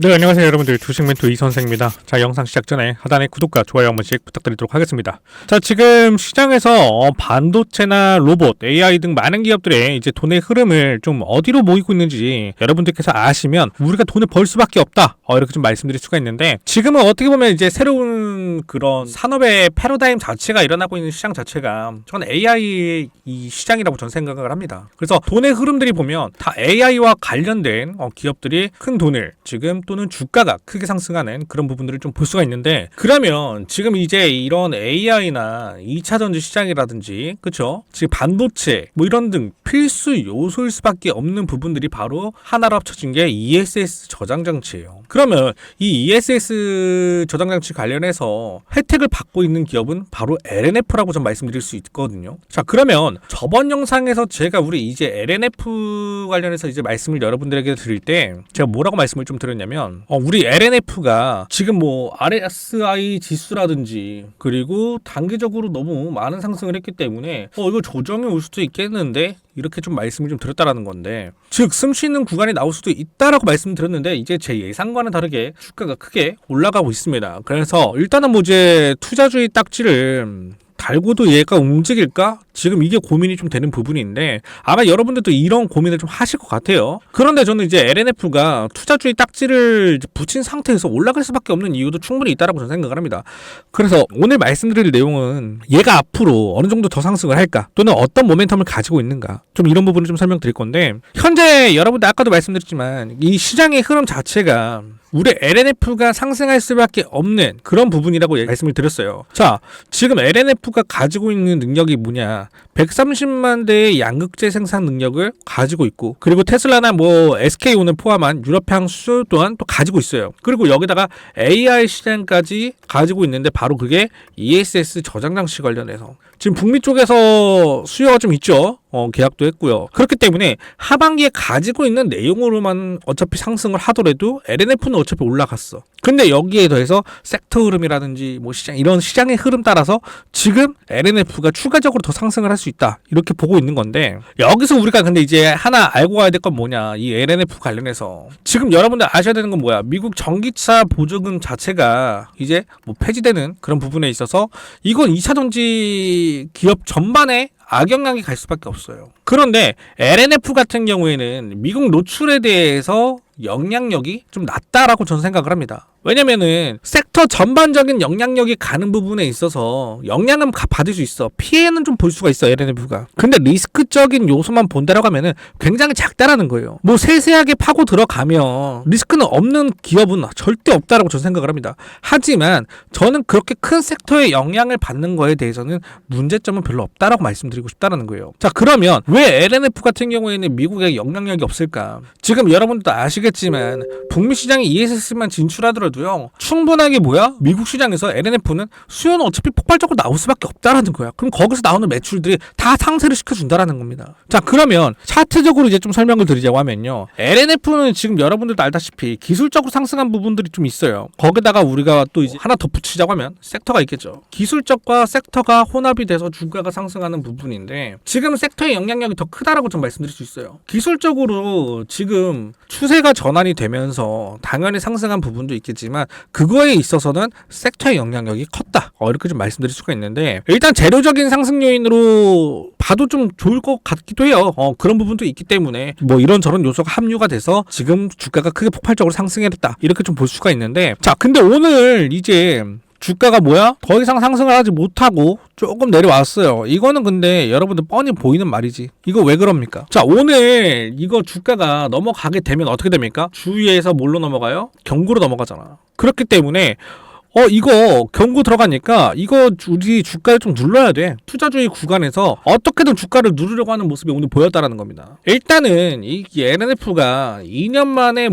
네, 안녕하세요 여러분들. 주식 멘토 이선생입니다. 자, 영상 시작 전에 하단에 구독과 좋아요 한 번씩 부탁드리도록 하겠습니다. 자, 지금 시장에서 반도체나 로봇, AI 등 많은 기업들의 이제 돈의 흐름을 좀 어디로 모이고 있는지 여러분들께서 아시면 우리가 돈을 벌 수밖에 없다, 이렇게 좀 말씀드릴 수가 있는데, 지금은 어떻게 보면 이제 새로운 그런 산업의 패러다임 자체가 일어나고 있는 시장 자체가 저는 AI 이 시장이라고 저는 생각을 합니다. 그래서 돈의 흐름들이 보면 다 AI와 관련된 기업들이 큰 돈을 지금 또는 주가가 크게 상승하는 그런 부분들을 좀 볼 수가 있는데, 그러면 지금 이제 이런 AI나 2차 전지 시장이라든지, 그쵸? 지금 반도체 뭐 이런 등 필수 요소일 수밖에 없는 부분들이 바로 하나로 합쳐진 게 ESS 저장 장치예요. 그러면 이 ESS 저장 장치 관련해서 혜택을 받고 있는 기업은 바로 LNF라고 좀 말씀드릴 수 있거든요. 자, 그러면 저번 영상에서 제가 우리 이제 LNF 관련해서 이제 말씀을 여러분들에게 드릴 때 제가 뭐라고 말씀을 좀 드렸냐면, 우리 LNF가 지금 뭐 RSI 지수라든지 그리고 단기적으로 너무 많은 상승을 했기 때문에 이거 조정이 올 수도 있겠는데, 이렇게 좀 말씀을 좀 드렸다라는 건데, 즉 숨 쉬는 구간이 나올 수도 있다라고 말씀드렸는데, 이제 제 예상과는 다르게 주가가 크게 올라가고 있습니다. 그래서 일단은 뭐 이제 투자주의 딱지를 달고도 얘가 움직일까? 지금 이게 고민이 좀 되는 부분인데, 아마 여러분들도 이런 고민을 좀 하실 것 같아요. 그런데 저는 이제 LNF가 투자주의 딱지를 붙인 상태에서 올라갈 수밖에 없는 이유도 충분히 있다라고 저는 생각을 합니다. 그래서 오늘 말씀드릴 내용은 얘가 앞으로 어느 정도 더 상승을 할까, 또는 어떤 모멘텀을 가지고 있는가, 좀 이런 부분을 좀 설명드릴 건데, 현재 여러분들 아까도 말씀드렸지만 이 시장의 흐름 자체가 우리 LNF가 상승할 수밖에 없는 그런 부분이라고 말씀을 드렸어요. 자, 지금 LNF가 가지고 있는 능력이 뭐냐? 130만 대의 양극재 생산 능력을 가지고 있고, 그리고 테슬라나 뭐 SK온을 포함한 유럽향 수요 또한 또 가지고 있어요. 그리고 여기다가 AI 시장까지 가지고 있는데, 바로 그게 ESS 저장 장치 관련해서 지금 북미 쪽에서 수요가 좀 있죠. 계약도 했고요. 그렇기 때문에 하반기에 가지고 있는 내용으로만 어차피 상승을 하더라도 LNF는 어차피 올라갔어. 근데 여기에 더해서 섹터 흐름이라든지 뭐 시장, 이런 시장의 흐름 따라서 지금 LNF가 추가적으로 더 상승을 할 수 있다, 이렇게 보고 있는 건데, 여기서 우리가 근데 이제 하나 알고 가야 될 건 뭐냐, 이 LNF 관련해서 지금 여러분들 아셔야 되는 건 뭐야? 미국 전기차 보조금 자체가 이제 뭐 폐지되는 그런 부분에 있어서 이건 2차 전지 기업 전반에 악영향이 갈 수밖에 없어요. 그런데 LNF 같은 경우에는 미국 노출에 대해서 영향력이 좀 낮다라고 저는 생각을 합니다. 왜냐면은 섹터 전반적인 영향력이 가는 부분에 있어서 영향은 받을 수 있어. 피해는 좀 볼 수가 있어, LNF가. 근데 리스크적인 요소만 본다라고 하면은 굉장히 작다라는 거예요. 뭐 세세하게 파고 들어가면 리스크는 없는 기업은 절대 없다라고 저는 생각을 합니다. 하지만 저는 그렇게 큰 섹터의 영향을 받는 거에 대해서는 문제점은 별로 없다라고 말씀드리고 싶다라는 거예요. 자, 그러면 왜 LNF 같은 경우에는 미국에 영향력이 없을까? 지금 여러분들도 아시겠지만 북미 시장에 ESS만 진출하더라도요, 충분하게 미국 시장에서 LNF는 수요는 어차피 폭발적으로 나올 수밖에 없다라는 거야. 그럼 거기서 나오는 매출들이 다 상세를 시켜준다라는 겁니다. 자, 그러면 차트적으로 이제 좀 설명을 드리자고 하면요, LNF는 지금 여러분들도 알다시피 기술적으로 상승한 부분들이 좀 있어요. 거기다가 우리가 또 이제 하나 더 붙이자고 하면 섹터가 있겠죠. 기술적과 섹터가 혼합이 돼서 주가가 상승하는 부분인데, 지금 섹터의 영향력이 더 크다라고 좀 말씀드릴 수 있어요. 기술적으로 지금 추세가 전환이 되면서 당연히 상승한 부분도 있겠지만, 그거에 있어서는 섹터의 영향력이 컸다, 이렇게 좀 말씀드릴 수가 있는데, 일단 재료적인 상승 요인으로 봐도 좀 좋을 것 같기도 해요. 그런 부분도 있기 때문에 뭐 이런저런 요소가 합류가 돼서 지금 주가가 크게 폭발적으로 상승했다, 이렇게 좀 볼 수가 있는데, 자, 근데 오늘 이제 주가가 더 이상 상승을 하지 못하고 조금 내려왔어요. 이거는 근데 여러분들 뻔히 보이는 말이지. 이거 왜 그럽니까? 자, 오늘 이거 주가가 넘어가게 되면 어떻게 됩니까? 주위에서 뭘로 넘어가요? 경고로 넘어가잖아. 그렇기 때문에 이거 경고 들어가니까 이거 우리 주가를 좀 눌러야 돼. 투자주의 구간에서 어떻게든 주가를 누르려고 하는 모습이 오늘 보였다라는 겁니다. 일단은 이 LNF가 2년 만에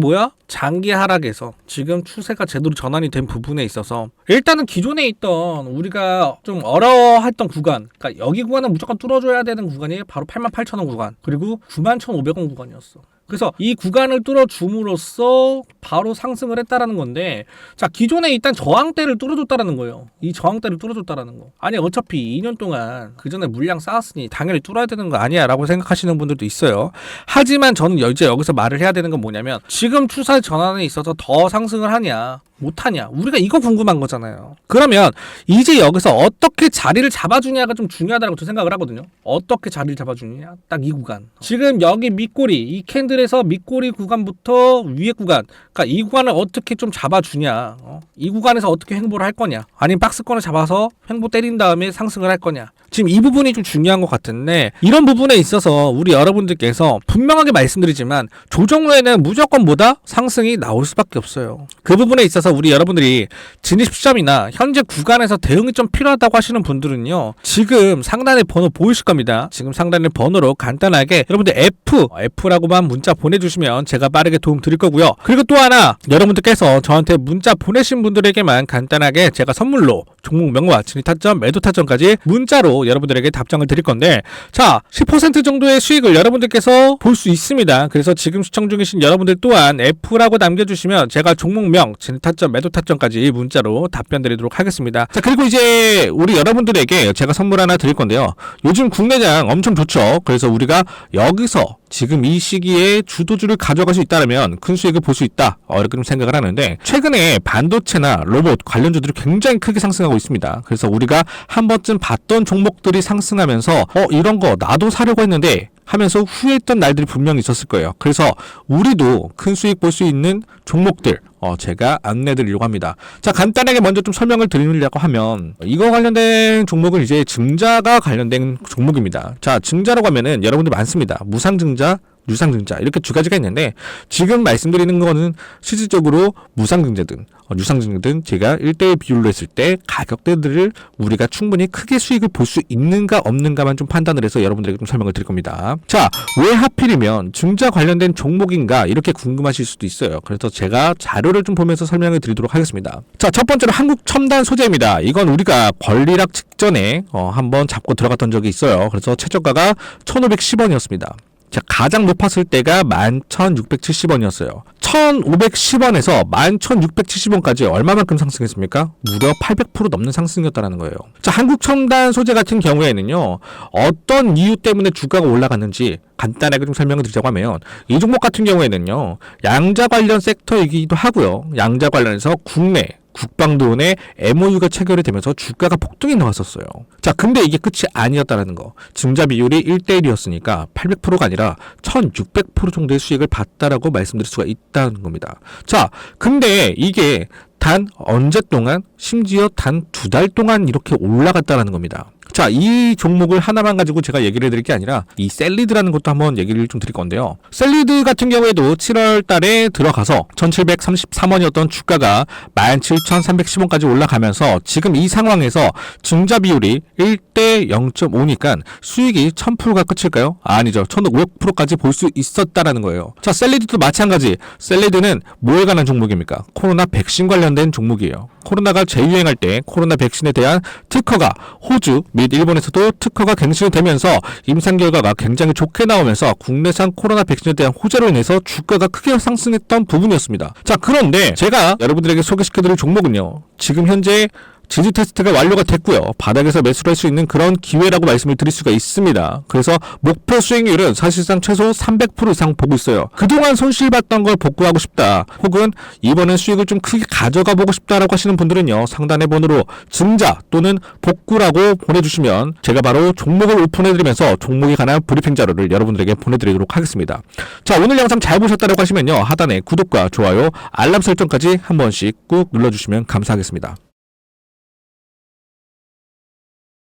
장기 하락에서 지금 추세가 제대로 전환이 된 부분에 있어서, 일단은 기존에 있던 우리가 좀 어려워했던 구간, 그러니까 여기 구간은 무조건 뚫어줘야 되는 구간이 바로 88,000원 구간, 그리고 91,500원 구간이었어. 그래서 이 구간을 뚫어줌으로써 바로 상승을 했다라는 건데, 자, 기존에 일단 저항대를 뚫어줬다라는 거예요. 이 저항대를 뚫어줬다라는 거. 아니, 어차피 2년 동안 그 전에 물량 쌓았으니 당연히 뚫어야 되는 거 아니야 라고 생각하시는 분들도 있어요. 하지만 저는 이제 여기서 말을 해야 되는 건 뭐냐면, 지금 추세 전환에 있어서 더 상승을 하냐 못하냐, 우리가 이거 궁금한 거잖아요. 그러면 이제 여기서 어떻게 자리를 잡아주냐가 좀 중요하다고 저 생각을 하거든요. 어떻게 자리를 잡아주느냐, 딱 이 구간. 지금 여기 밑꼬리, 이 캔들에서 밑꼬리 구간부터 위에 구간, 그러니까 이 구간을 어떻게 좀 잡아주냐, 이 구간에서 어떻게 횡보를 할 거냐, 아니면 박스권을 잡아서 횡보 때린 다음에 상승을 할 거냐, 지금 이 부분이 좀 중요한 것 같은데, 이런 부분에 있어서 우리 여러분들께서 분명하게 말씀드리지만 조정 후에는 무조건 뭐다? 상승이 나올 수밖에 없어요. 그 부분에 있어서 우리 여러분들이 진입 시점이나 현재 구간에서 대응이 좀 필요하다고 하시는 분들은요, 지금 상단에 번호 보이실 겁니다. 지금 상단의 번호로 간단하게 여러분들 F라고만 문자 보내주시면 제가 빠르게 도움 드릴 거고요. 그리고 또 하나, 여러분들께서 저한테 문자 보내신 분들에게만 간단하게 제가 선물로 종목명과 진입타점, 매도타점까지 문자로 여러분들에게 답장을 드릴 건데, 자, 10% 정도의 수익을 여러분들께서 볼 수 있습니다. 그래서 지금 시청 중이신 여러분들 또한 F라고 남겨주시면 제가 종목명, 진입타점, 매도타점까지 문자로 답변 드리도록 하겠습니다. 자, 그리고 이제 우리 여러분들에게 제가 선물 하나 드릴 건데요. 요즘 국내장 엄청 좋죠. 그래서 우리가 여기서 지금 이 시기에 주도주를 가져갈 수 있다면 큰 수익을 볼 수 있다, 이렇게 좀 생각을 하는데, 최근에 반도체나 로봇 관련주들이 굉장히 크게 상승하고 있습니다. 그래서 우리가 한 번쯤 봤던 종목들이 상승하면서 이런 거 나도 사려고 했는데 하면서 후회했던 날들이 분명히 있었을 거예요. 그래서 우리도 큰 수익 볼 수 있는 종목들 제가 안내 드리려고 합니다. 자, 간단하게 먼저 좀 설명을 드리려고 하면, 이거 관련된 종목은 이제 증자가 관련된 종목입니다. 자, 증자라고 하면은 여러분들 많습니다. 무상증자, 유상증자, 이렇게 두 가지가 있는데, 지금 말씀드리는 거는 실질적으로 무상증자든 유상증자든 제가 1대1 비율로 했을 때 가격대들을 우리가 충분히 크게 수익을 볼 수 있는가 없는가만 좀 판단을 해서 여러분들에게 좀 설명을 드릴 겁니다. 자, 왜 하필이면 증자 관련된 종목인가, 이렇게 궁금하실 수도 있어요. 그래서 제가 자료를 좀 보면서 설명을 드리도록 하겠습니다. 자, 첫 번째로 한국첨단 소재입니다. 이건 우리가 권리락 직전에 한번 잡고 들어갔던 적이 있어요. 그래서 최저가가 1,510원이었습니다. 자, 가장 높았을 때가 11,670원이었어요. 1,510원에서 11,670원까지 얼마만큼 상승했습니까? 무려 800% 넘는 상승이었다는 거예요. 자, 한국첨단 소재 같은 경우에는요, 어떤 이유 때문에 주가가 올라갔는지 간단하게 좀 설명을 드리자고 하면, 이 종목 같은 경우에는요, 양자 관련 섹터이기도 하고요. 양자 관련해서 국내 국방부의 MOU가 체결이 되면서 주가가 폭등이 나왔었어요. 자, 근데 이게 끝이 아니었다는 거. 증자 비율이 1대1이었으니까 800%가 아니라 1600% 정도의 수익을 봤다라고 말씀드릴 수가 있다는 겁니다. 자, 근데 이게 단 언제 동안, 심지어 단 2달 동안 이렇게 올라갔다는 겁니다. 자, 이 종목을 하나만 가지고 제가 얘기를 해드릴 게 아니라 이 셀리드라는 것도 한번 얘기를 좀 드릴 건데요. 셀리드 같은 경우에도 7월 달에 들어가서 1733원이었던 주가가 17,310원까지 올라가면서 지금 이 상황에서 증자 비율이 1대 0.5니까 수익이 1000%가 끝일까요? 아니죠. 1500%까지 볼 수 있었다라는 거예요. 자, 셀리드도 마찬가지. 셀리드는 뭐에 관한 종목입니까? 코로나 백신 관련된 종목이에요. 코로나가 재유행할 때 코로나 백신에 대한 특허가 호주 및 일본에서도 특허가 갱신이 되면서 임상 결과가 굉장히 좋게 나오면서 국내산 코로나 백신에 대한 호재로 인해서 주가가 크게 상승했던 부분이었습니다. 자, 그런데 제가 여러분들에게 소개시켜드릴 종목은요, 지금 현재 지지 테스트가 완료가 됐고요. 바닥에서 매수를 할 수 있는 그런 기회라고 말씀을 드릴 수가 있습니다. 그래서 목표 수익률은 사실상 최소 300% 이상 보고 있어요. 그동안 손실봤던 걸 복구하고 싶다, 혹은 이번엔 수익을 좀 크게 가져가 보고 싶다라고 하시는 분들은요, 상단의 번호로 증자 또는 복구라고 보내주시면 제가 바로 종목을 오픈해드리면서 종목에 관한 브리핑 자료를 여러분들에게 보내드리도록 하겠습니다. 자, 오늘 영상 잘 보셨다고 하시면요, 하단에 구독과 좋아요, 알람 설정까지 한 번씩 꾹 눌러주시면 감사하겠습니다.